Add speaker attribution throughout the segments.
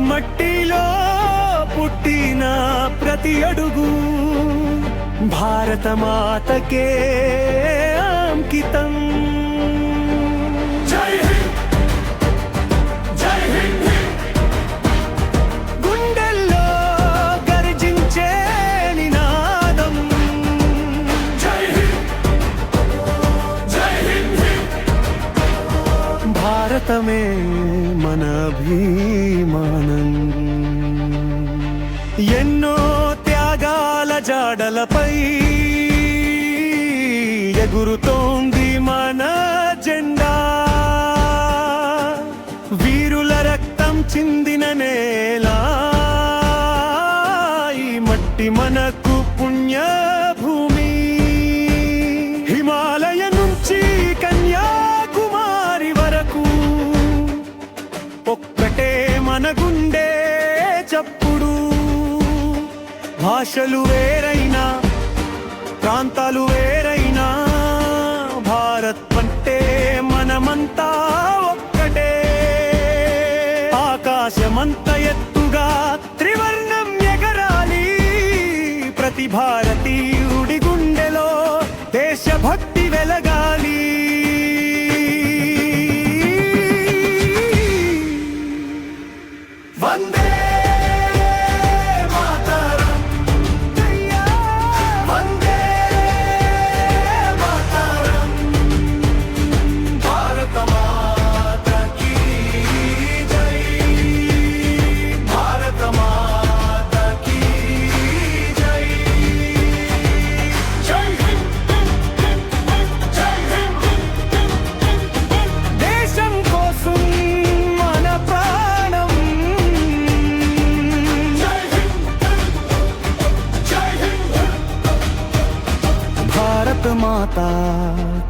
Speaker 1: మట్టిలో పుట్టిన ప్రతి అడుగు భారత మాతకే అంకితం. జై హింద్, జై హింద్. గుండెల్లో గర్జించే నినాదం. జై హింద్, జై హింద్. భారతమే మన అభిమానం. ఎన్నో త్యాగాల జాడలపై ఎగురుతోంది మన జెండా. వీరుల రక్తం చిందిన నేల ఈ మట్టి మనకు పుణ్యభూమి. హిమాలయ నుంచి కన్యాకుమారి వరకు ఒక్కటే మన గుండె చప్పుడు. భాషలు వేరైనా, ప్రాంతాలు వేరైనా, భారత్ అంటే మనమంతా ఒక్కటే. ఆకాశమంత ఎత్తుగా త్రివర్ణం ఎగరాలి. ప్రతి భారతీయుడి గుండెలో దేశభక్తి వెలగాలి. వందే మాతా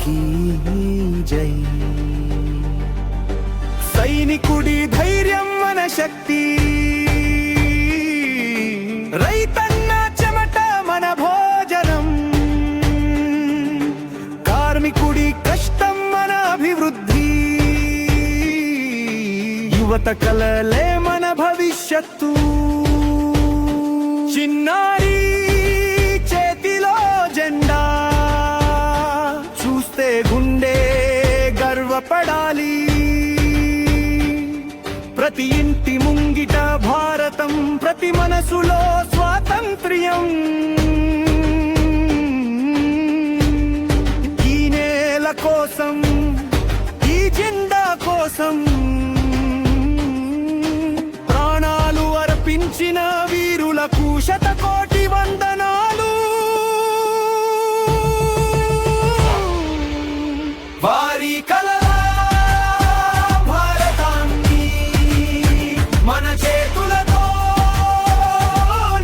Speaker 1: కీ జై. సైనికుడి ధైర్యం మన శక్తి. రైతన్న చెమట మన భోజనం. కార్మికుడి కష్టం మన అభివృద్ధి. యువత కలలే మన భవిష్యత్తు. చిన్నారి చేతిలో జెండా చూస్తే గుండె గర్వపడాలి. ప్రతి ఇంటి ముంగిట భారతం, ప్రతి మనసులో స్వాతంత్ర్యం. ఈ నేల కోసం, ఈ జెండా కోసం ప్రాణాలు అర్పించిన వీరులకు శతకోటి వందనాలు. వారి కలల భారతాన్ని మన చేతులతో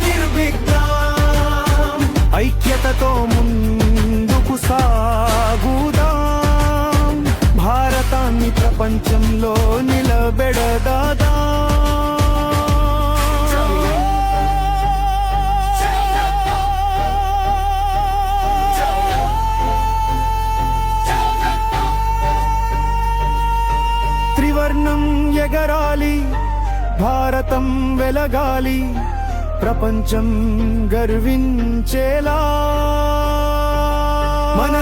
Speaker 1: నిర్మిద్దాం. ఐక్యతతో ముందుకు సాగుదాం. భారతాన్ని ప్రపంచంలో నిలబెడదాం. త్రివర్ణం ఎగరాలి, భారతం వెలగాలి, ప్రపంచం గర్వించేలా. మన